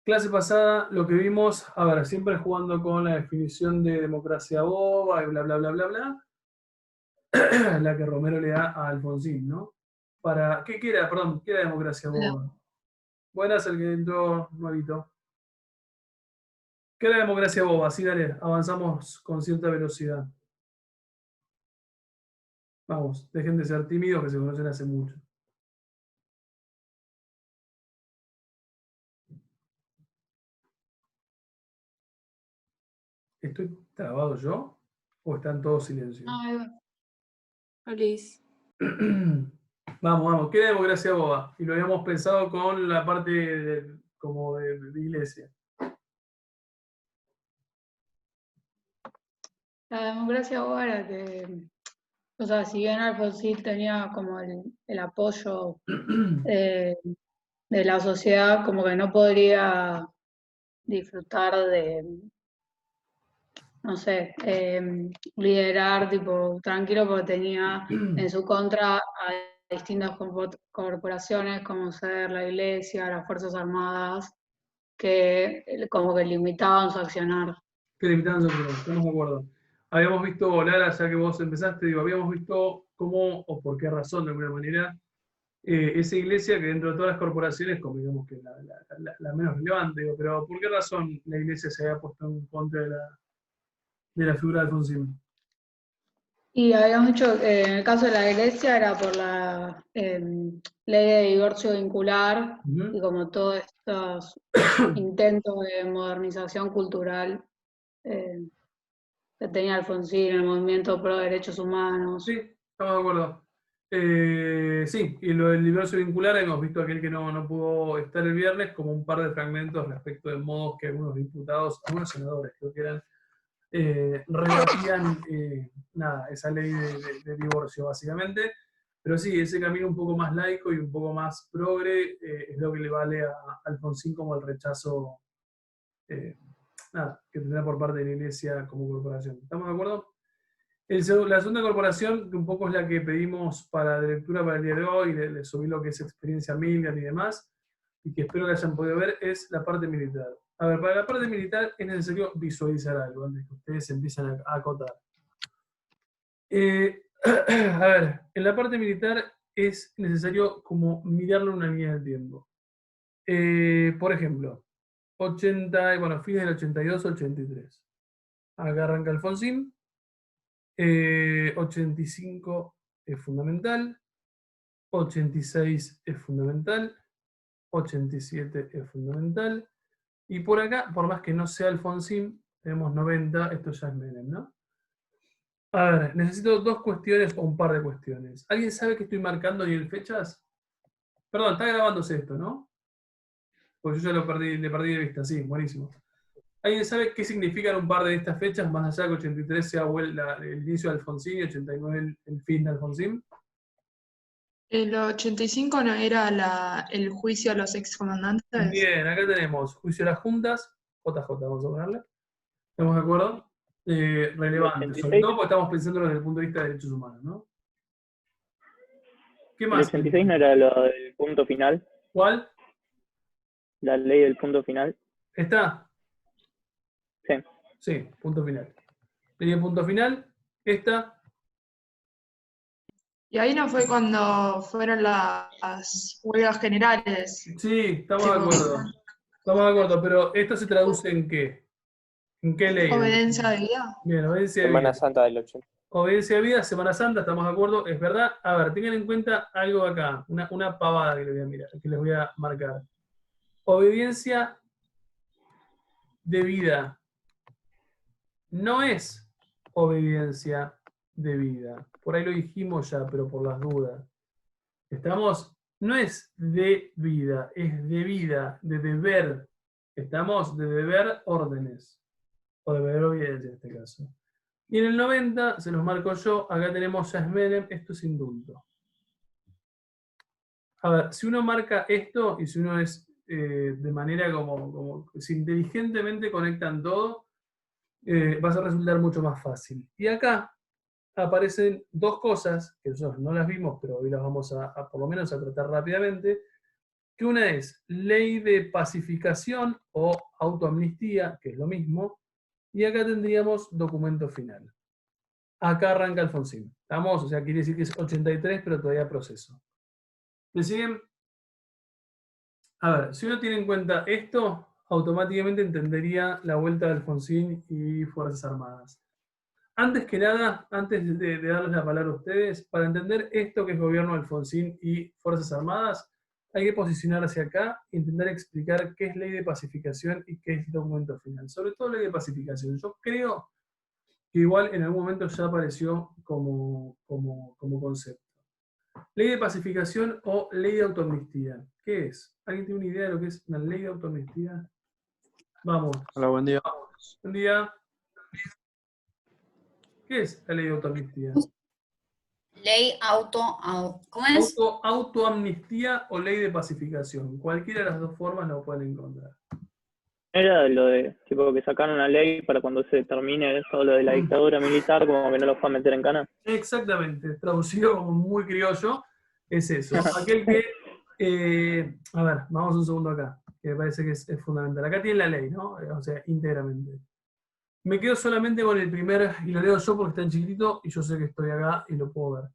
Clase pasada, lo que vimos, a ver, siempre jugando con la definición de democracia boba y bla, bla, bla, bla, bla, la que Romero le da a Alfonsín, ¿no? ¿Qué era? Perdón, ¿qué era democracia Hola. boba? Buenas, el que entró nuevito. ¿Qué era democracia boba? Sí, dale, avanzamos con cierta velocidad. Vamos, dejen de ser tímidos que se conocen hace mucho. ¿Estoy trabado yo? ¿O están todos silencio? Ah, ahí va. Liz. Vamos, vamos. ¿Qué era democracia boba? Y lo habíamos pensado con la parte como de iglesia. La democracia boba era que, o sea, si bien Alfonsín tenía como el apoyo eh, de la sociedad, como que no podría disfrutar de, no sé, liderar tipo tranquilo porque tenía en su contra a distintas corporaciones como ser la iglesia, las Fuerzas Armadas, que como que limitaban su accionar. Que limitaban su opinión, estamos de acuerdo. Habíamos visto, Lara, ya que vos empezaste, digo, habíamos visto cómo, o por qué razón de alguna manera, esa iglesia que dentro de todas las corporaciones, como digamos que la menos relevante, digo, pero ¿por qué razón la iglesia se había puesto en contra de la figura de Alfonsín? Y habíamos dicho que en el caso de la iglesia era por la ley de divorcio vincular y como todos estos intentos de modernización cultural eh, que tenía Alfonsín, el movimiento pro derechos humanos. Sí, estamos de acuerdo. Sí, y lo del divorcio vincular, hemos visto aquel que no pudo estar el viernes, como un par de fragmentos respecto de modos que algunos diputados, algunos senadores, creo que eran, rebatían nada, esa ley de divorcio, básicamente. Pero sí, ese camino un poco más laico y un poco más progre es lo que le vale a Alfonsín como el rechazo eh, nada, que tendrá por parte de la Iglesia como corporación. ¿Estamos de acuerdo? La segunda corporación, que un poco es la que pedimos para de lectura para el día de hoy, le subí lo que es experiencia Millian y demás, y que espero que hayan podido ver, es la parte militar. A ver, para la parte militar es necesario visualizar algo antes que ustedes empiecen a acotar. A ver, en la parte militar es necesario como mirarlo en una línea del tiempo. Por ejemplo, 80, bueno, fines del 82, 83. Acá arranca Alfonsín. 85 es fundamental, 86 es fundamental, 87 es fundamental, y por acá, por más que no sea Alfonsín, tenemos 90, esto ya es Menem, ¿no? A ver, necesito dos cuestiones o un par de cuestiones. ¿Alguien sabe que estoy marcando en fechas? Perdón, está grabándose esto, ¿no? Porque yo ya le perdí de vista, sí, buenísimo. ¿Alguien sabe qué significan un par de estas fechas, más allá que 83 sea el inicio de Alfonsín y 89 el fin de Alfonsín? El 85 no era el juicio a los excomandantes. Bien, acá tenemos juicio de las juntas, JJ, vamos a ponerle. ¿Estamos de acuerdo? El Relevante, sobre 86, todo porque estamos pensando desde el punto de vista de derechos humanos, ¿no? ¿Qué el más? 86 no era lo del punto final, ¿Cuál? la ley del punto final. ¿Está? Sí. Sí, punto final. Ley de punto final, esta. Y ahí no fue cuando fueron las huelgas generales. Sí, estamos de Tipo, acuerdo. Estamos de acuerdo, pero ¿esto se traduce en qué? ¿En qué ley? obediencia de vida. Bien, obediencia de Semana vida. Santa del 80. Obediencia de vida, Semana Santa, estamos de acuerdo, es verdad. A ver, tengan en cuenta algo acá, una pavada que les voy a mirar, que les voy a marcar. Obediencia de vida no es obediencia de vida. Por ahí lo dijimos ya, pero por las dudas. Estamos, no es de vida, es de vida, de deber. Estamos de deber órdenes, o de deber obediencia en este caso. Y en el 90, se los marco yo, acá tenemos ya es Menem, esto es indulto. A ver, si uno marca esto y si uno es de manera como si inteligentemente conectan todo, va a resultar mucho más fácil. Y acá aparecen dos cosas, que nosotros no las vimos, pero hoy las vamos por lo menos a tratar rápidamente, que una es ley de pacificación o autoamnistía, que es lo mismo, y acá tendríamos documento final. Acá arranca Alfonsín. ¿Estamos? O sea, quiere decir que es 83, pero todavía proceso. ¿Me siguen? A ver, si uno tiene en cuenta esto, automáticamente entendería la vuelta de Alfonsín y Fuerzas Armadas. Antes que nada, antes de darles la palabra a ustedes, para entender esto que es gobierno de Alfonsín y Fuerzas Armadas, hay que posicionarse acá e intentar explicar qué es ley de pacificación y qué es documento final. Sobre todo ley de pacificación. Yo creo que igual en algún momento ya apareció como concepto. Ley de pacificación o ley de autoamnistía. ¿Qué es? ¿Alguien tiene una idea de lo que es una ley de autoamnistía? Vamos. Hola, buen día. Buen día. ¿Qué es la ley de autoamnistía? ¿Cómo es? Autoamnistía o ley de pacificación. Cualquiera de las dos formas lo pueden encontrar. Era lo de, tipo, que sacaron una ley para cuando se termine eso, lo de la dictadura militar, como que no los puedan meter en cana. Exactamente, traducido como muy criollo, es eso. Aquel que, a ver, vamos un segundo acá, que me parece que es fundamental. Acá tiene la ley, ¿no? O sea, íntegramente. Me quedo solamente con el primer, y lo leo yo porque está en chiquitito, y yo sé que estoy acá y lo puedo ver.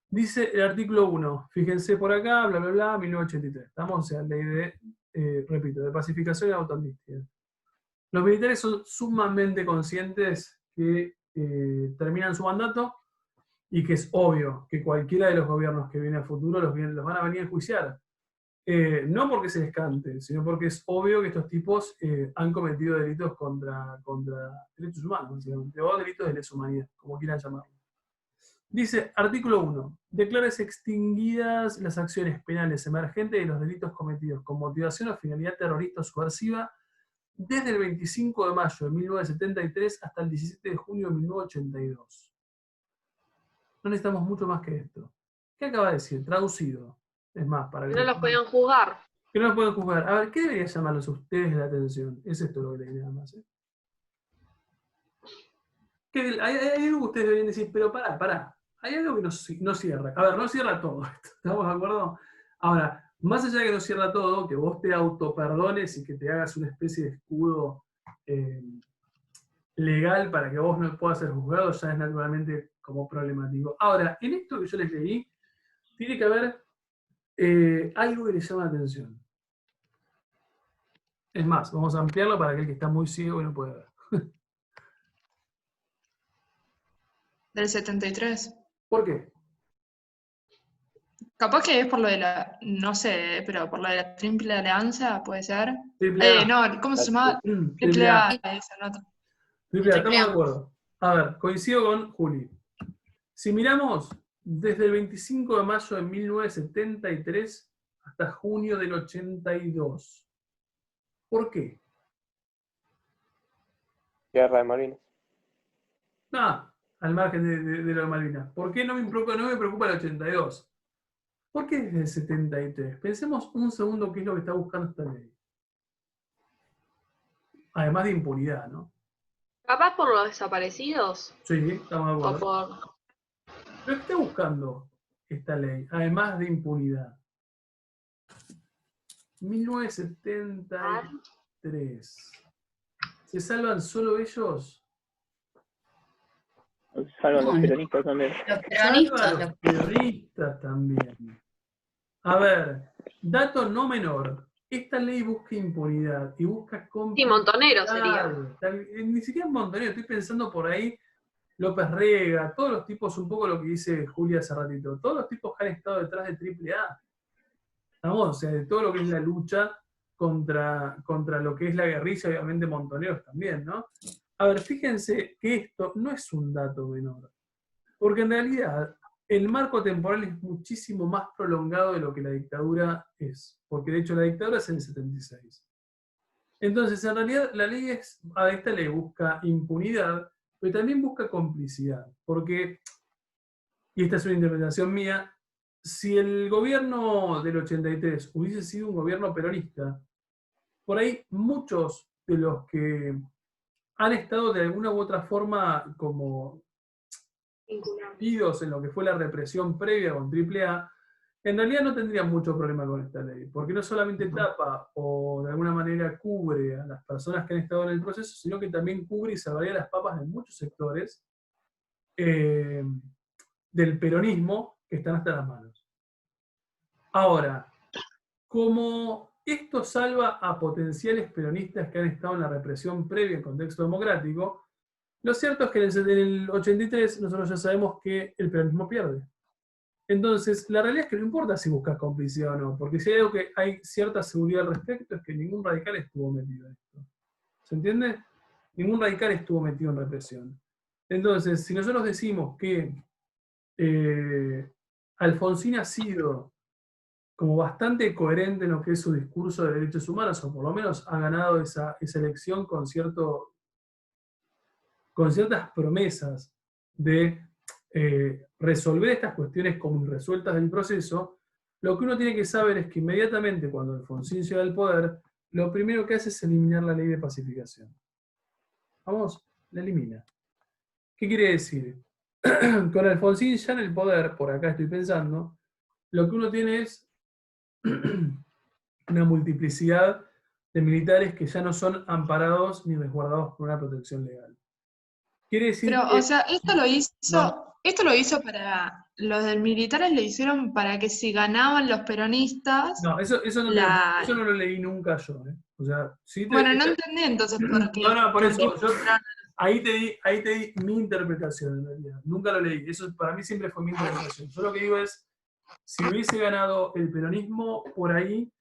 Dice el artículo 1, fíjense por acá, bla, bla, bla, 1983. ¿Estamos? O sea, ley de, repito, de pacificación y autoamnistía. Los militares son sumamente conscientes que terminan su mandato y que es obvio que cualquiera de los gobiernos que viene a futuro los van a venir a enjuiciar. No porque se les cante, sino porque es obvio que estos tipos han cometido delitos contra derechos humanos, básicamente, o delitos de lesa humanidad, como quieran llamarlo. Dice, artículo 1, declárese extinguidas las acciones penales emergentes de los delitos cometidos con motivación o finalidad terrorista o subversiva desde el 25 de mayo de 1973 hasta el 17 de junio de 1982. No necesitamos mucho más que esto. ¿Qué acaba de decir? Traducido. Es más, para Que no los podían juzgar. que no los pueden juzgar. A ver, ¿qué debería llamarlos a ustedes la atención? Es esto lo que leí nada más. Hay algo que ustedes deberían decir, pero pará. Hay algo que no cierra. A ver, no cierra todo esto. ¿Estamos de acuerdo? Ahora, más allá de que no cierra todo, que vos te autoperdones y que te hagas una especie de escudo legal para que vos no puedas ser juzgado, ya es naturalmente como problemático. Ahora, en esto que yo les leí, tiene que haber algo que les llama la atención. Es más, vamos a ampliarlo para aquel que está muy ciego y no puede ver. Del 73. ¿Por qué? Capaz que es por lo de la, no sé, pero por lo de la Triple Alianza, puede ser. Triple A. No, ¿cómo se llamaba? Triple A. Esa nota. Triple A, estamos de acuerdo. A ver, coincido con Juli. Si miramos desde el 25 de mayo de 1973 hasta junio del 82. ¿Por qué? Guerra de Malvinas. Al margen de lo de Malvinas. ¿Por qué no me preocupa el 82? ¿Por qué desde el 73? Pensemos un segundo qué es lo que está buscando esta ley. Además de impunidad, ¿no? Capaz por los desaparecidos. Sí, estamos de O acuerdo. por. ¿Pero qué está buscando esta ley? Además de impunidad. 1973. ¿Se salvan solo ellos? Salvan los peronistas también. Los Salvan peronistas. los peronistas también. A ver, dato no menor. Esta ley busca impunidad y busca Sí, montonero sería. Ni siquiera montonero, estoy pensando por ahí López Rega, todos los tipos, un poco lo que dice Julia hace ratito, todos los tipos que han estado detrás de AAA. ¿Estamos? O sea, de todo lo que es la lucha contra lo que es la guerrilla, obviamente montoneros también, ¿no? A ver, fíjense que esto no es un dato menor, porque en realidad el marco temporal es muchísimo más prolongado de lo que la dictadura es, porque de hecho la dictadura es en el 76. Entonces, en realidad, esta ley busca impunidad, pero también busca complicidad, porque, y esta es una interpretación mía, si el gobierno del 83 hubiese sido un gobierno peronista, por ahí muchos de los que han estado de alguna u otra forma como metidos en lo que fue la represión previa con AAA, en realidad no tendría mucho problema con esta ley, porque no solamente tapa o de alguna manera cubre a las personas que han estado en el proceso, sino que también cubre y salvaría las papas de muchos sectores del peronismo que están hasta las manos. Ahora, como esto salva a potenciales peronistas que han estado en la represión previa en contexto democrático, lo cierto es que en el 83 nosotros ya sabemos que el peronismo pierde. Entonces, la realidad es que no importa si buscas complicidad o no, porque si hay algo que hay cierta seguridad al respecto es que ningún radical estuvo metido en esto. ¿Se entiende? Ningún radical estuvo metido en represión. Entonces, si nosotros decimos que Alfonsín ha sido como bastante coherente en lo que es su discurso de derechos humanos, o por lo menos ha ganado esa elección con ciertas promesas de resolver estas cuestiones como irresueltas del proceso, lo que uno tiene que saber es que inmediatamente cuando Alfonsín llega al poder, lo primero que hace es eliminar la ley de pacificación. Vamos, la elimina. ¿Qué quiere decir? Con Alfonsín ya en el poder, por acá estoy pensando, lo que uno tiene es una multiplicidad de militares que ya no son amparados ni resguardados por una protección legal. Quiere decir Pero, que... o sea, No. esto lo hizo para, los del militares lo hicieron para que si ganaban los peronistas, No, eso no lo leí nunca yo. O sea, sí te... bueno, no entendí entonces por qué. No, por eso. Porque Ahí te di mi interpretación en realidad. Nunca lo leí. Eso para mí siempre fue mi interpretación. Yo lo que digo es, si hubiese ganado el peronismo, por ahí,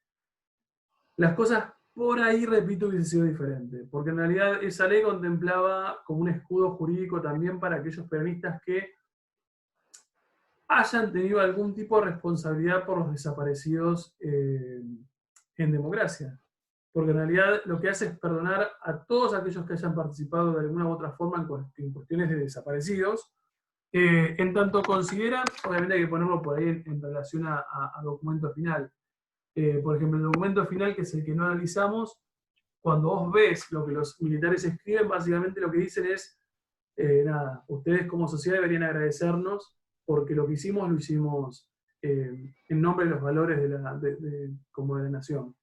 las cosas por ahí, repito, hubiese sido diferente. Porque en realidad esa ley contemplaba como un escudo jurídico también para aquellos peronistas que hayan tenido algún tipo de responsabilidad por los desaparecidos en democracia. Porque en realidad lo que hace es perdonar a todos aquellos que hayan participado de alguna u otra forma en cuestiones de desaparecidos, en tanto consideran, obviamente hay que ponerlo por ahí en relación a documento final. Por ejemplo, el documento final, que es el que no analizamos, cuando vos ves lo que los militares escriben, básicamente lo que dicen es, nada, ustedes como sociedad deberían agradecernos porque lo que hicimos lo hicimos en nombre de los valores como de la nación.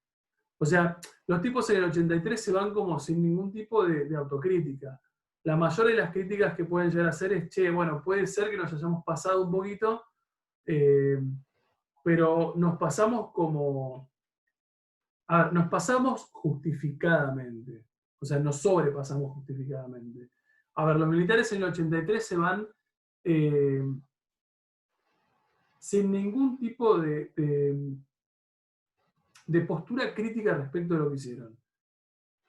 O sea, los tipos en el 83 se van como sin ningún tipo de autocrítica. La mayor de las críticas que pueden llegar a hacer es, che, bueno, puede ser que nos hayamos pasado un poquito, pero nos pasamos nos pasamos justificadamente. O sea, nos sobrepasamos justificadamente. A ver, los militares en el 83 se van sin ningún tipo de postura crítica respecto de lo que hicieron.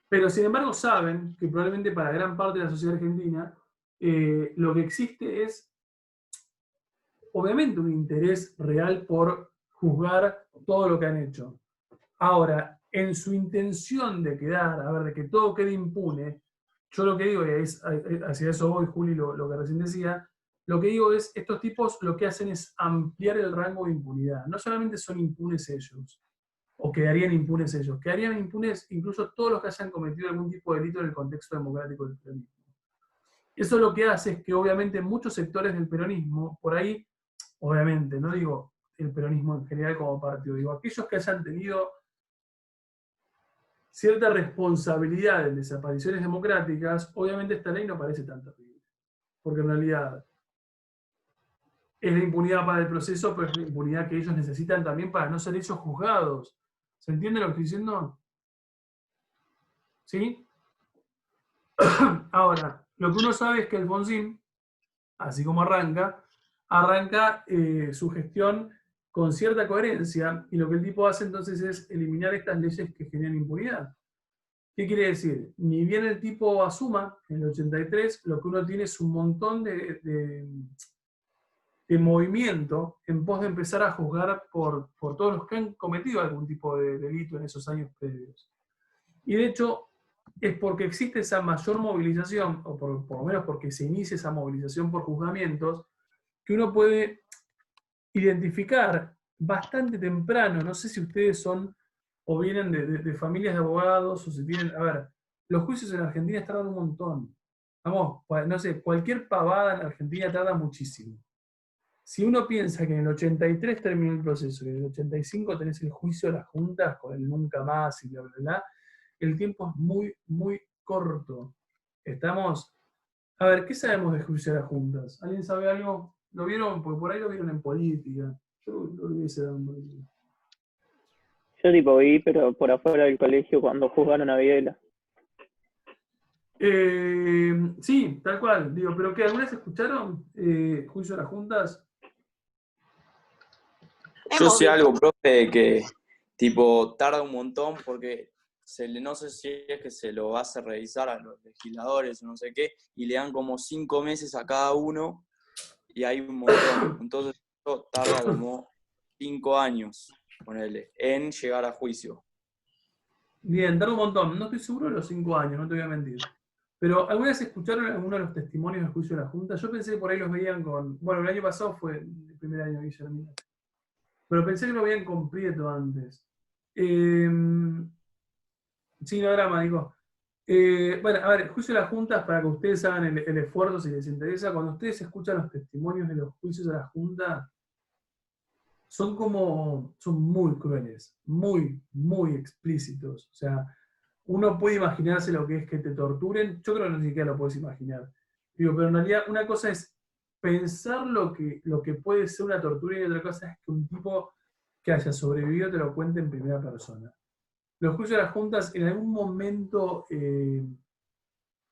Pero sin embargo saben que probablemente para gran parte de la sociedad argentina lo que existe es obviamente un interés real por juzgar todo lo que han hecho. Ahora, en su intención de de que todo quede impune, yo lo que digo es, hacia eso voy, Juli, lo que recién decía, lo que digo es, estos tipos lo que hacen es ampliar el rango de impunidad. No solamente son impunes ellos, o quedarían impunes ellos, quedarían impunes incluso todos los que hayan cometido algún tipo de delito en el contexto democrático del peronismo. Eso lo que hace es que obviamente muchos sectores del peronismo, por ahí, obviamente, no digo el peronismo en general como partido, digo aquellos que hayan tenido cierta responsabilidad en desapariciones democráticas, obviamente esta ley no parece tan terrible. Porque en realidad es la impunidad para el proceso, pero es la impunidad que ellos necesitan también para no ser ellos juzgados. ¿Se entiende lo que estoy diciendo? ¿Sí? Ahora, lo que uno sabe es que Alfonsín, así como arranca su gestión con cierta coherencia, y lo que el tipo hace entonces es eliminar estas leyes que generan impunidad. ¿Qué quiere decir? Ni bien el tipo asuma, en el 83, lo que uno tiene es un montón de movimiento en pos de empezar a juzgar por todos los que han cometido algún tipo de delito en esos años previos. Y de hecho, es porque existe esa mayor movilización, o por lo menos porque se inicia esa movilización por juzgamientos, que uno puede identificar bastante temprano, no sé si ustedes son o vienen de familias de abogados, o si tienen, a ver, los juicios en Argentina tardan un montón. Vamos, no sé, cualquier pavada en Argentina tarda muchísimo. Si uno piensa que en el 83 terminó el proceso y en el 85 tenés el juicio de las juntas con el nunca más y bla, bla, bla, el tiempo es muy, muy corto. Estamos... A ver, ¿qué sabemos del juicio de las juntas? ¿Alguien sabe algo? ¿Lo vieron? Porque por ahí lo vieron en política. Yo lo hubiese dado en política. Yo tipo vi, pero por afuera del colegio cuando jugaron a Videla. Sí, tal cual. Digo, ¿pero qué? ¿Alguna vez escucharon juicio de las juntas? Yo Hemos sé algo, visto. profe, de que tipo tarda un montón porque no sé si es que se lo hace revisar a los legisladores o no sé qué, y le dan como 5 meses a cada uno y hay un montón. Entonces eso tarda como 5 años, ponele, en llegar a juicio. Bien, tarda un montón. No estoy seguro de los 5 años, no te voy a mentir. Pero ¿alguna vez escucharon alguno de los testimonios del juicio de la Junta? Yo pensé que por ahí los veían con... Bueno, el año pasado fue el primer año de Guillermo. Pero pensé que lo veían con Prieto antes. Sí, no drama, digo. Bueno, a ver, juicio de las juntas, para que ustedes hagan el esfuerzo si les interesa, cuando ustedes escuchan los testimonios de los juicios de la Junta, son muy crueles, muy, muy explícitos. O sea, uno puede imaginarse lo que es que te torturen, yo creo que ni siquiera lo puedes imaginar. Digo, pero en realidad una cosa es pensar lo que puede ser una tortura y otra cosa es que un tipo que haya sobrevivido te lo cuente en primera persona. Los juicios de las juntas, en algún momento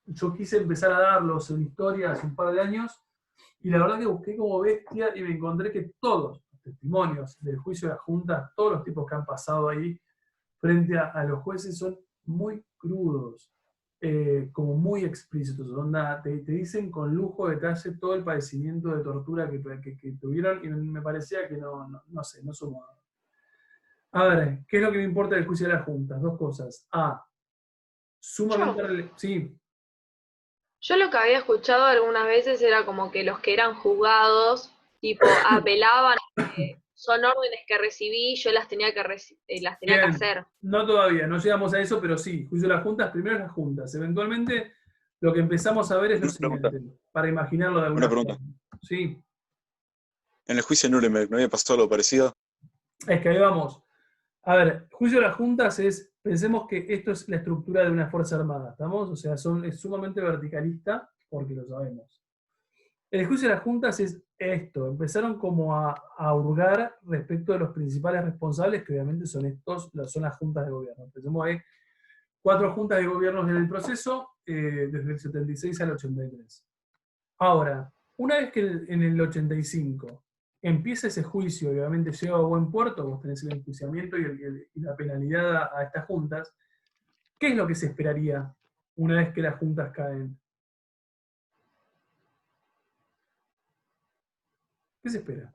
yo quise empezar a darlos en historia hace un par de años, y la verdad que busqué como bestia y me encontré que todos los testimonios del juicio de las juntas, todos los tipos que han pasado ahí frente a los jueces son muy crudos, como muy explícitos, onda, te dicen con lujo de detalle todo el padecimiento de tortura que tuvieron, y me parecía que no sé, no somos... A ver, ¿qué es lo que me importa del juicio de las juntas? Dos cosas. A, sumamente... Yo, Sí, yo lo que había escuchado algunas veces era como que los que eran juzgados, tipo, apelaban a que son órdenes que recibí, yo las tenía que, las tenía que bien. hacer. No todavía, no llegamos a eso, pero sí, juicio de las juntas, primero las juntas. Eventualmente, lo que empezamos a ver es lo Una pregunta, siguiente, para imaginarlo de una alguna pregunta. forma. Sí, En el juicio de Nuremberg, ¿no había pasado algo parecido? es que ahí vamos. A ver, juicio de las juntas es, pensemos que esto es la estructura de una fuerza armada, ¿estamos? O sea, es sumamente verticalista, porque lo sabemos. El juicio de las juntas es esto, empezaron como a hurgar respecto de los principales responsables, que obviamente son son las juntas de gobierno. Empecemos ahí, 4 juntas de gobierno en el proceso, desde el 76 al 83. Ahora, una vez que en el 85 empieza ese juicio y obviamente llega a buen puerto, vos tenés el enjuiciamiento y la penalidad a estas juntas, ¿qué es lo que se esperaría una vez que las juntas caen? ¿Qué se espera?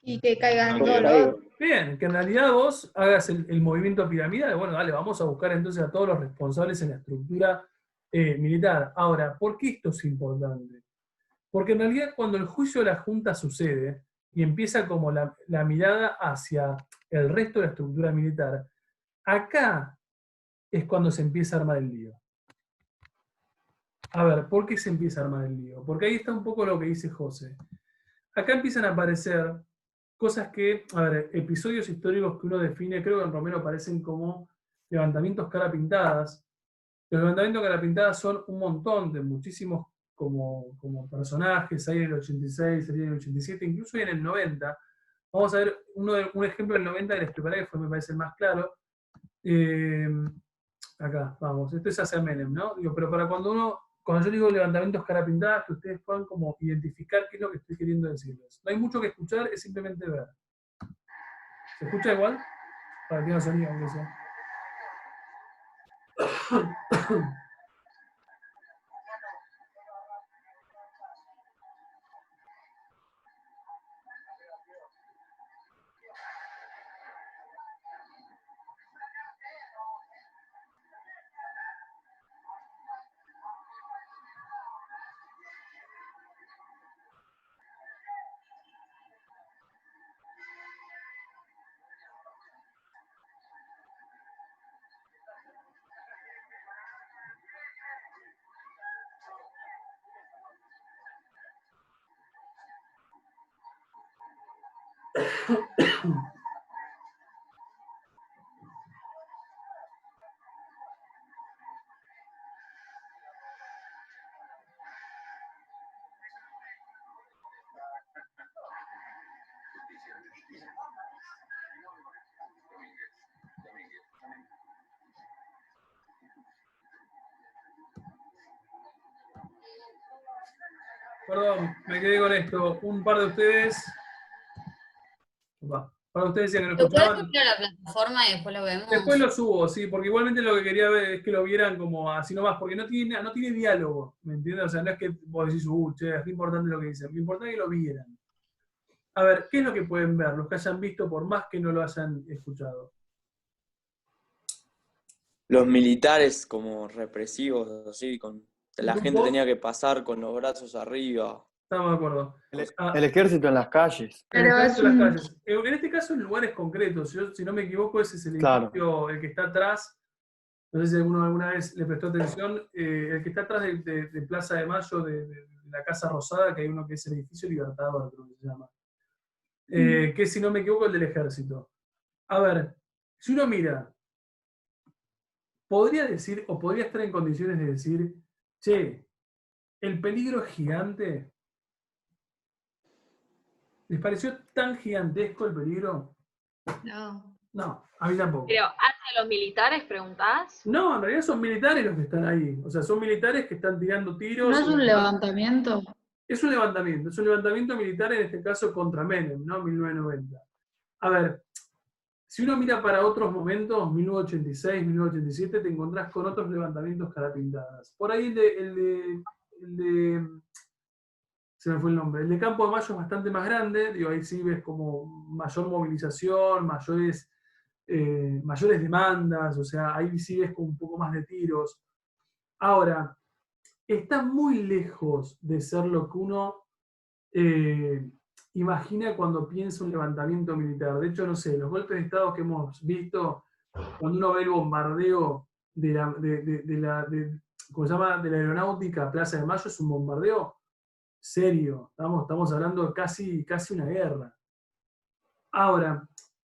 Y que caigan Todo todos los caído. otros. Bien, que en realidad vos hagas el movimiento piramidal, bueno, dale, vamos a buscar entonces a todos los responsables en la estructura militar. Ahora, ¿por qué esto es importante? Porque en realidad cuando el juicio de la Junta sucede y empieza como la mirada hacia el resto de la estructura militar, acá es cuando se empieza a armar el lío. A ver, ¿por qué se empieza a armar el lío? Porque ahí está un poco lo que dice José. Acá empiezan a aparecer cosas que, a ver, episodios históricos que uno define, creo que en Romero aparecen como levantamientos cara pintadas. Los levantamientos cara pintadas son un montón de muchísimos como personajes, hay en el 86, hay en el 87, incluso hay en el 90. Vamos a ver un ejemplo del 90 que les preparé, que fue, me parece, el más claro. Eh, Acá, vamos, esto es hacia Menem, ¿no? Digo, pero para cuando yo digo levantamientos cara pintadas, que ustedes puedan como identificar qué es lo que estoy queriendo decirles. No hay mucho que escuchar, es simplemente ver. ¿Se escucha igual? Para que tenga sonido, aunque sea. Perdón, me quedé con esto. Un par de ustedes. Para ustedes decían que no ¿Lo puedes escuchaban. subir a la plataforma y después lo vemos? Después lo subo, sí, porque igualmente lo que quería ver es que lo vieran como así nomás, porque no tiene diálogo, ¿me entiendes? O sea, no es que vos decís, che, es importante lo que dicen, lo importante es que lo vieran. A ver, ¿qué es lo que pueden ver? Los que hayan visto por más que no lo hayan escuchado. Los militares como represivos, así, la gente ¿Grupo? tenía que pasar con los brazos arriba. Estamos de acuerdo. El ejército en las calles. En, Pero es un- las calles. En este caso, en lugares concretos. Si no me equivoco, ese es el Claro. edificio, el que está atrás. No sé si alguno alguna vez le prestó atención. El que está atrás de Plaza de Mayo, de la Casa Rosada, que hay uno que es el edificio Libertador, creo que se llama. Que si no me equivoco, el del ejército. A ver, si uno mira, podría decir, o podría estar en condiciones de decir, che, el peligro es gigante. ¿Les pareció tan gigantesco el peligro? No. No, a mí tampoco. Pero, ¿hacia los militares preguntás? No, en realidad son militares los que están ahí. O sea, son militares que están tirando tiros. ¿No es un levantamiento? Es un levantamiento militar, en este caso contra Menem, ¿no? 1990. A ver, si uno mira para otros momentos, 1986, 1987, te encontrás con otros levantamientos cara pintadas. Por ahí el de se me fue el nombre. El de Campo de Mayo es bastante más grande, digo, ahí sí ves como mayor movilización, mayores demandas, o sea, ahí sí ves con un poco más de tiros. Ahora, está muy lejos de ser lo que uno imagina cuando piensa un levantamiento militar. De hecho, no sé, los golpes de Estado que hemos visto, cuando uno ve el bombardeo ¿cómo se llama? De la aeronáutica a Plaza de Mayo, es un bombardeo serio. Estamos hablando de casi una guerra. Ahora,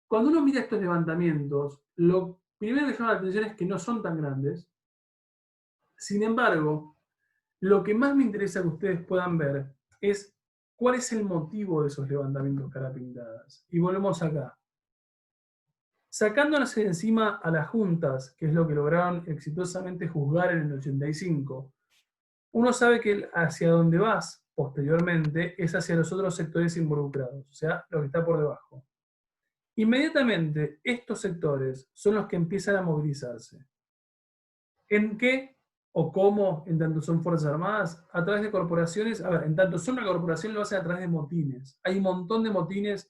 cuando uno mira estos levantamientos, lo primero que llama la atención es que no son tan grandes. Sin embargo, lo que más me interesa que ustedes puedan ver es cuál es el motivo de esos levantamientos cara pintadas. Y volvemos acá. Sacándonos de encima a las juntas, que es lo que lograron exitosamente juzgar en el 85, uno sabe que hacia donde vas posteriormente es hacia los otros sectores involucrados, o sea, lo que está por debajo. Inmediatamente, estos sectores son los que empiezan a movilizarse. ¿En qué o cómo? En tanto son Fuerzas Armadas, a través de corporaciones. A ver, en tanto son una corporación, lo hacen a través de motines. Hay un montón de motines,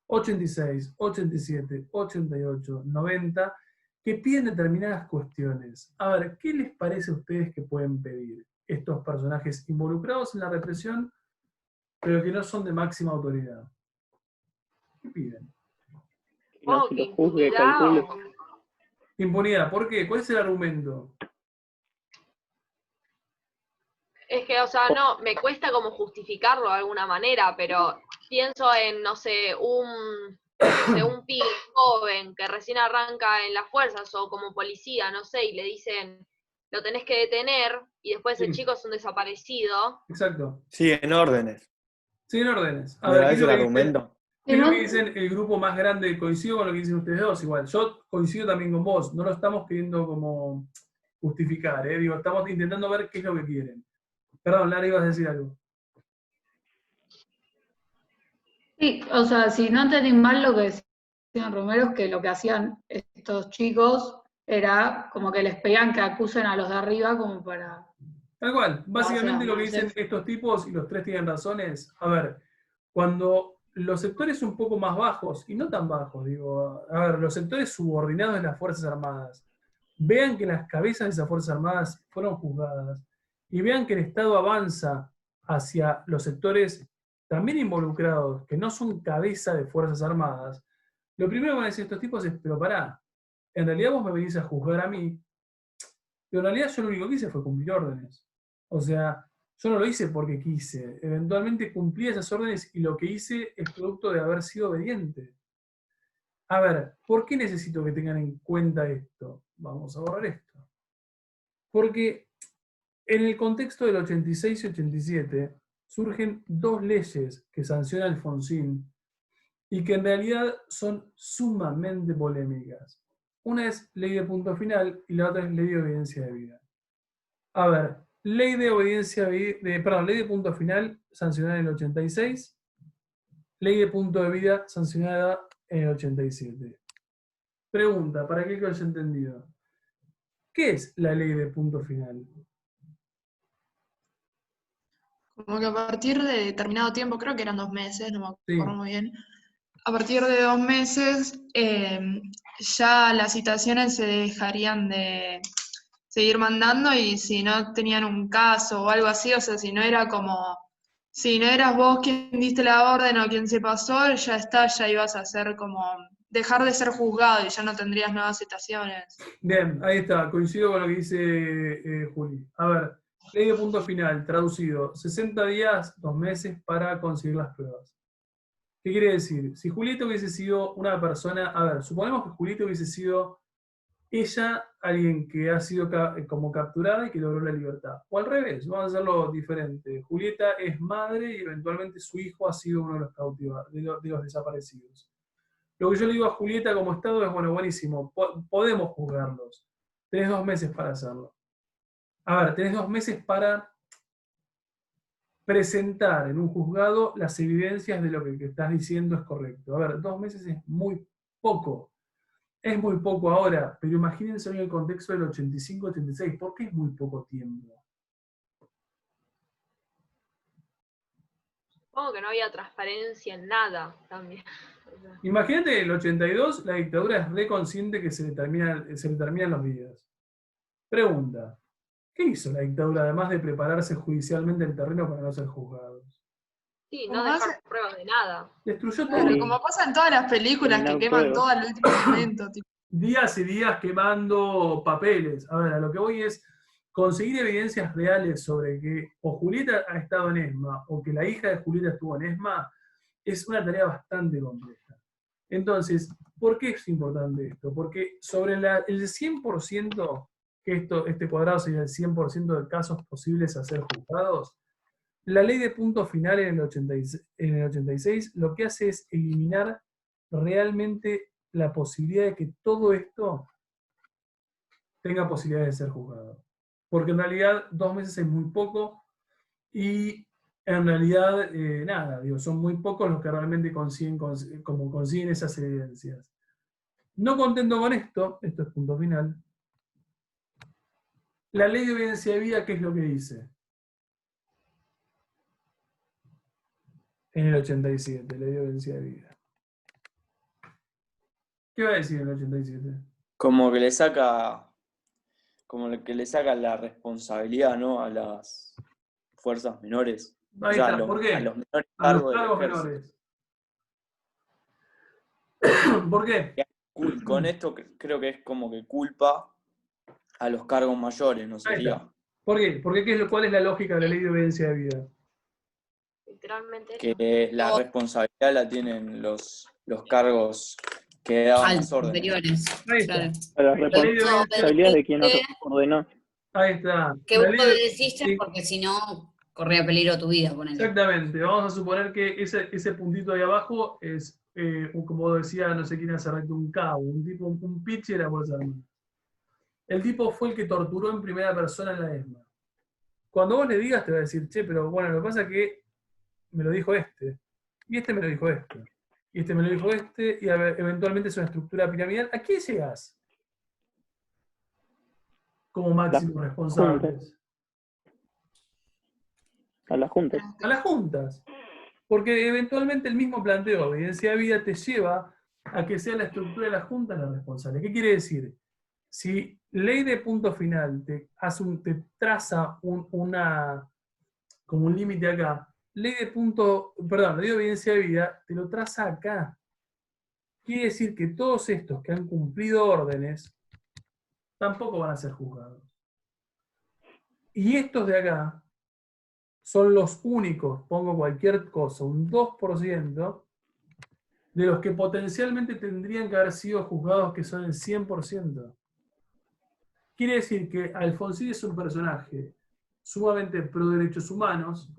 86, 87, 88, 90, que piden determinadas cuestiones. A ver, ¿qué les parece a ustedes que pueden pedir estos personajes involucrados en la represión, pero que no son de máxima autoridad? ¿Qué piden? Que no Oh, se qué lo juzgue, impunidad, calcule. o- Impunidad, ¿por qué? ¿Cuál es el argumento? Es que, o sea, no, me cuesta como justificarlo de alguna manera, pero pienso en, no sé, un pibe joven que recién arranca en las fuerzas o como policía, no sé, y le dicen, lo tenés que detener, y después el Sí. chico es un desaparecido. Exacto. Siguen órdenes. Siguen órdenes. A ¿Me ver, da ¿qué es ese lo el que dicen? argumento? ¿Qué es lo que dicen el grupo más grande? Coincido con lo que dicen ustedes dos, igual. Yo coincido también con vos, no lo estamos queriendo como justificar, digo, estamos intentando ver qué es lo que quieren. Perdón, Lara, ibas a decir algo. Sí, o sea, si no entendí mal lo que decían Romero, es que lo que hacían estos chicos era como que les pedían que acusen a los de arriba como para... Tal cual. Básicamente O sea, lo que más dicen estos tipos, y los tres tienen razón, es, a ver, cuando los sectores un poco más bajos, y no tan bajos, digo, a ver, los sectores subordinados de las Fuerzas Armadas, vean que las cabezas de esas Fuerzas Armadas fueron juzgadas, y vean que el Estado avanza hacia los sectores también involucrados, que no son cabeza de Fuerzas Armadas, lo primero que van a decir estos tipos es, pero pará, en realidad vos me venís a juzgar a mí, pero en realidad yo lo único que hice fue cumplir órdenes. O sea, Yo no lo hice porque quise. Eventualmente cumplí esas órdenes y lo que hice es producto de haber sido obediente. A ver, ¿por qué necesito que tengan en cuenta esto? Vamos a borrar esto. Porque en el contexto del 86 y 87 surgen dos leyes que sanciona Alfonsín y que en realidad son sumamente polémicas. Una es ley de punto final y la otra es ley de obediencia de vida. A ver, ley de obediencia ley de punto final sancionada en el 86, ley de punto de vida sancionada en el 87. Pregunta, para que lo haya entendido. ¿Qué es la ley de punto final? Como que a partir de determinado tiempo, creo que eran 2 meses, no me Sí. acuerdo muy bien. A partir de 2 meses, ya las citaciones se dejarían de seguir mandando y si no tenían un caso o algo así, o sea, si no era como, si no eras vos quien diste la orden o quien se pasó, ya está, ya ibas a ser como, dejar de ser juzgado y ya no tendrías nuevas citaciones. Bien, ahí está, coincido con lo que dice Juli. A ver, ley de punto final, traducido, 60 días, 2 meses para conseguir las pruebas. ¿Qué quiere decir? Si Julieta hubiese sido una persona, a ver, suponemos que Julieta hubiese sido ella, alguien que ha sido como capturada y que logró la libertad. O al revés, vamos a hacerlo diferente. Julieta es madre y eventualmente su hijo ha sido uno de los cautivados, de los desaparecidos. Lo que yo le digo a Julieta como Estado es, bueno, buenísimo, podemos juzgarlos. Tenés 2 meses para hacerlo. A ver, tenés 2 meses para presentar en un juzgado las evidencias de lo que estás diciendo es correcto. A ver, 2 meses es muy poco. Es muy poco ahora, pero imagínense en el contexto del 85-86. ¿Por qué es muy poco tiempo? Supongo que no había transparencia en nada también. Imagínate, en el 82 la dictadura es reconsciente que se le terminan los días. Pregunta, ¿qué hizo la dictadura además de prepararse judicialmente el terreno para no ser juzgados? Sí, Como no dejar hace- pruebas de nada. Destruyó Claro, todo. como pasa en todas las películas que Eliminar queman pruebas. todo al último momento. Tipo. Días y días quemando papeles. A ver, a lo que voy es conseguir evidencias reales sobre que o Julieta ha estado en ESMA o que la hija de Julieta estuvo en ESMA es una tarea bastante compleja. Entonces, ¿por qué es importante esto? Porque sobre el 100%, que este cuadrado sería el 100% de casos posibles a ser juzgados, la ley de punto final en el 86 lo que hace es eliminar realmente la posibilidad de que todo esto tenga posibilidad de ser juzgado. Porque en realidad 2 meses es muy poco y en realidad nada, digo, son muy pocos los que realmente consiguen esas evidencias. No contento con esto es punto final, la ley de evidencia de vida, ¿qué es lo que dice? En el 87, ley de evidencia de vida. ¿Qué va a decir en el 87? Como que le saca la responsabilidad, ¿no? A las fuerzas menores. Ahí O sea, está, ¿por qué? a los menores A los cargos del cargos ejército. menores. ¿Por qué? Con esto creo que es como que culpa a los cargos mayores, ¿no Ahí sería? está. ¿Por qué? Porque ¿cuál es la lógica de la ley de evidencia de vida? Literalmente eso. Que la responsabilidad la tienen los cargos que daban las Altos, órdenes. superiores. Ahí está. Claro. La La ley de evidencia, responsabilidad de quien ordenó. ahí está. Que La vos ley de- obedeciste sí, porque si no, corría peligro tu vida, ponele. exactamente. Vamos a suponer que ese puntito ahí abajo es, como decía, no sé quién hace recto, un cabo, un pitcher de la Fuerza Armada. El tipo fue el que torturó en primera persona en la ESMA. Cuando vos le digas, te va a decir, che, pero bueno, lo que pasa es que me lo dijo este, y este me lo dijo este, y este me lo dijo este, y eventualmente es una estructura piramidal. ¿A qué llegás como máximos responsables? A las juntas. A las juntas. Porque eventualmente el mismo planteo de evidencia de vida te lleva a que sea la estructura de las juntas la responsable. ¿Qué quiere decir? Si ley de punto final te traza como un límite acá, ley de evidencia de vida te lo traza acá. Quiere decir que todos estos que han cumplido órdenes tampoco van a ser juzgados. Y estos de acá son los únicos, pongo cualquier cosa, un 2%, de los que potencialmente tendrían que haber sido juzgados, que son el 100%. Quiere decir que Alfonsín es un personaje sumamente pro derechos humanos.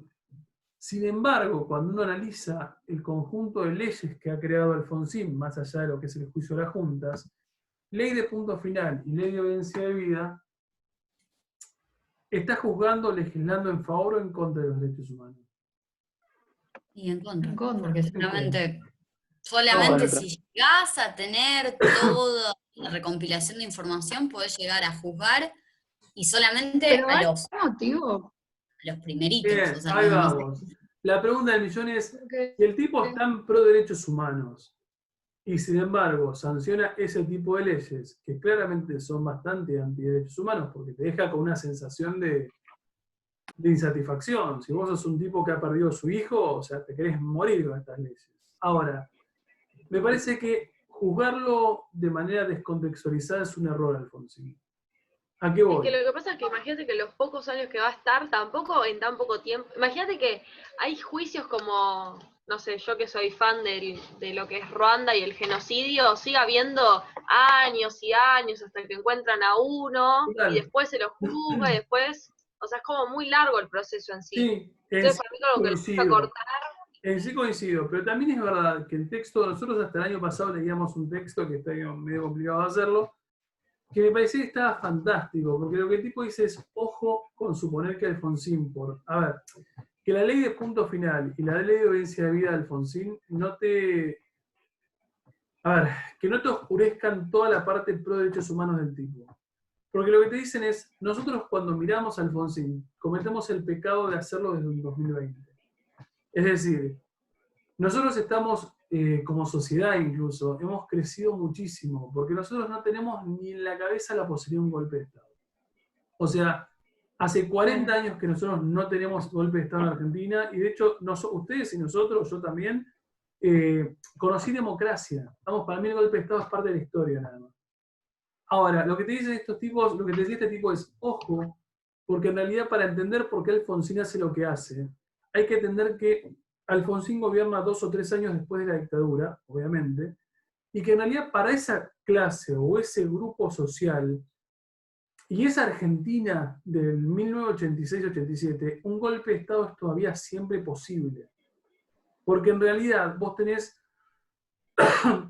Sin embargo, cuando uno analiza el conjunto de leyes que ha creado Alfonsín, más allá de lo que es el juicio de las juntas, ley de punto final y ley de obediencia de vida, está juzgando, legislando en favor o en contra de los derechos humanos. Y en contra, En contra. porque solamente si llegás a tener toda la recompilación de información, podés llegar a juzgar y solamente Pero a hay los motivo. primeritos. Bien, O sea, ahí cuando no vamos. La pregunta del millón es, Porque- si el tipo está en pro derechos humanos y sin embargo sanciona ese tipo de leyes, que claramente son bastante antiderechos humanos, porque te deja con una sensación de insatisfacción. Si vos sos un tipo que ha perdido a su hijo, o sea, te querés morir con estas leyes. Ahora, me parece que juzgarlo de manera descontextualizada es un error, Alfonsín. ¿A qué Es voy? que lo que pasa es que imagínate que los pocos años que va a estar, tampoco en tan poco tiempo. Imagínate que hay juicios como, no sé, yo que soy fan de lo que es Ruanda y el genocidio, sigue habiendo años y años hasta que encuentran a uno Total. y después se lo juzga y después, o sea, es como muy largo el proceso en sí. Sí, Entonces, para mí lo que coincido. gusta cortar. En sí coincido, pero también es verdad que el texto, nosotros hasta el año pasado leíamos un texto que está medio complicado de hacerlo, que me parecía que estaba fantástico, porque lo que el tipo dice es, ojo con suponer que Alfonsín, a ver, que la ley de punto final y la ley de obediencia de vida de Alfonsín que no te oscurezcan toda la parte pro derechos humanos del tipo. Porque lo que te dicen es, nosotros cuando miramos a Alfonsín, cometemos el pecado de hacerlo desde el 2020. Es decir, nosotros estamos, como sociedad incluso, hemos crecido muchísimo, porque nosotros no tenemos ni en la cabeza la posibilidad de un golpe de Estado. O sea, hace 40 años que nosotros no tenemos golpe de Estado en Argentina, y de hecho, ustedes y nosotros, yo también, conocí democracia. Para mí el golpe de Estado es parte de la historia, nada más. Ahora, lo que te dicen estos tipos, lo que te decía este tipo es, ojo, porque en realidad para entender por qué Alfonsín hace lo que hace, hay que entender que Alfonsín gobierna 2 o 3 años después de la dictadura, obviamente, y que en realidad para esa clase o ese grupo social y esa Argentina del 1986-87, un golpe de Estado es todavía siempre posible. Porque en realidad vos tenés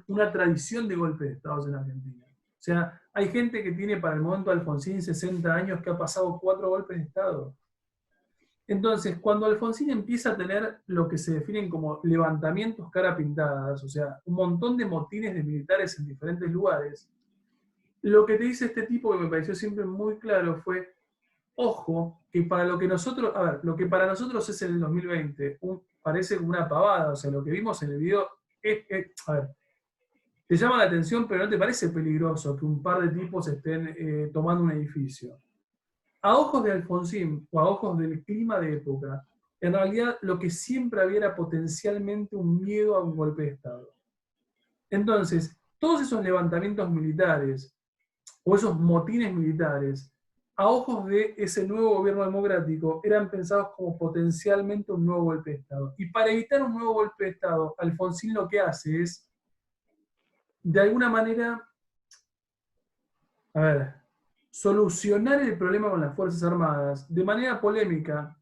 una tradición de golpes de Estado en Argentina. O sea, hay gente que tiene para el momento de Alfonsín 60 años que ha pasado 4 golpes de Estado. Entonces, cuando Alfonsín empieza a tener lo que se definen como levantamientos cara pintadas, o sea, un montón de motines de militares en diferentes lugares, lo que te dice este tipo, que me pareció siempre muy claro, fue, ojo, que para lo que nosotros, lo que para nosotros es en el 2020, parece como una pavada, o sea, lo que vimos en el video te llama la atención, pero ¿no te parece peligroso que un par de tipos estén tomando un edificio? A ojos de Alfonsín, o a ojos del clima de época, en realidad lo que siempre había era potencialmente un miedo a un golpe de Estado. Entonces, todos esos levantamientos militares, o esos motines militares, a ojos de ese nuevo gobierno democrático, eran pensados como potencialmente un nuevo golpe de Estado. Y para evitar un nuevo golpe de Estado, Alfonsín lo que hace es, de alguna manera, solucionar el problema con las Fuerzas Armadas de manera polémica,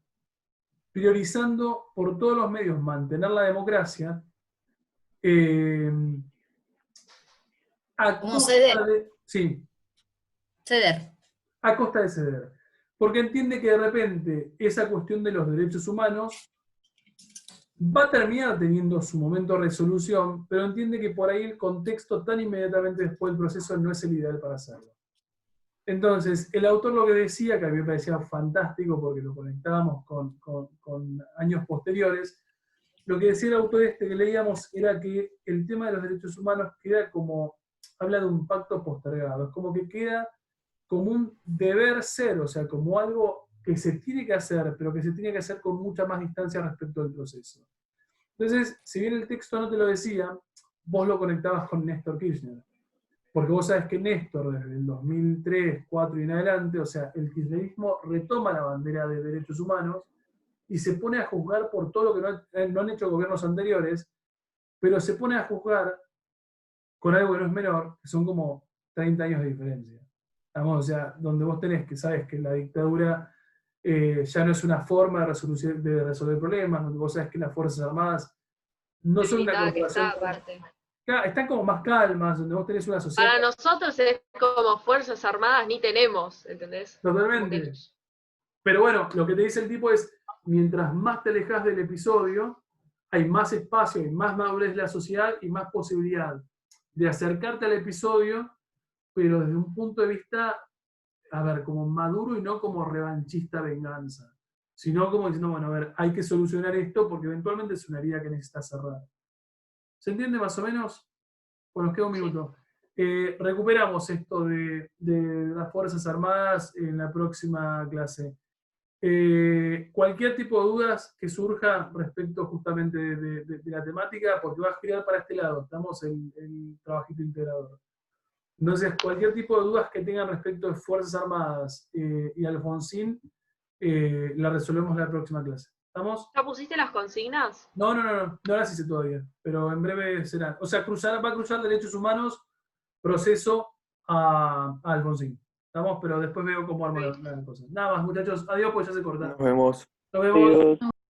priorizando por todos los medios mantener la democracia, a Como costa ceder. de... Sí. Ceder. A costa de ceder. Porque entiende que de repente esa cuestión de los derechos humanos va a terminar teniendo su momento de resolución, pero entiende que por ahí el contexto tan inmediatamente después del proceso no es el ideal para hacerlo. Entonces, el autor lo que decía, que a mí me parecía fantástico porque lo conectábamos con años posteriores, lo que decía el autor que leíamos era que el tema de los derechos humanos queda como, habla de un pacto postergado, es como que queda como un deber ser, o sea, como algo que se tiene que hacer, pero que se tiene que hacer con mucha más distancia respecto del proceso. Entonces, si bien el texto no te lo decía, vos lo conectabas con Néstor Kirchner. Porque vos sabés que Néstor, desde el 2003, 2004 y en adelante, o sea, el kirchnerismo retoma la bandera de derechos humanos y se pone a juzgar por todo lo que no han hecho gobiernos anteriores, pero se pone a juzgar con algo que no es menor, que son como 30 años de diferencia. Vamos, o sea, donde vos tenés que sabes que la dictadura ya no es una forma de resolver problemas, donde vos sabés que las Fuerzas Armadas no son una Limitada que corporación. está, aparte. Están como más calmas, donde vos tenés una sociedad. Para nosotros es como Fuerzas Armadas ni tenemos, ¿entendés? Totalmente. Pero bueno, lo que te dice el tipo es, mientras más te alejas del episodio, hay más espacio, hay más madurez de la sociedad y más posibilidad de acercarte al episodio, pero desde un punto de vista, a ver, como maduro y no como revanchista venganza, sino como diciendo, bueno, a ver, hay que solucionar esto porque eventualmente es una herida que necesita cerrar. ¿Se entiende más o menos? Bueno, nos queda un minuto. Recuperamos esto de las Fuerzas Armadas en la próxima clase. Cualquier tipo de dudas que surja respecto justamente de la temática, porque va a girar para este lado, estamos en el trabajito integrador. Entonces, cualquier tipo de dudas que tengan respecto de Fuerzas Armadas y Alfonsín, la resolvemos en la próxima clase. ¿Estamos? ¿Ya pusiste las consignas? No las hice todavía, pero en breve serán. O sea, va a cruzar derechos humanos, proceso a Alfonsín. ¿Estamos? Pero después veo cómo armo la cosa. Nada más, muchachos. Adiós, pues ya se corta. Nos vemos. Nos vemos. Digo,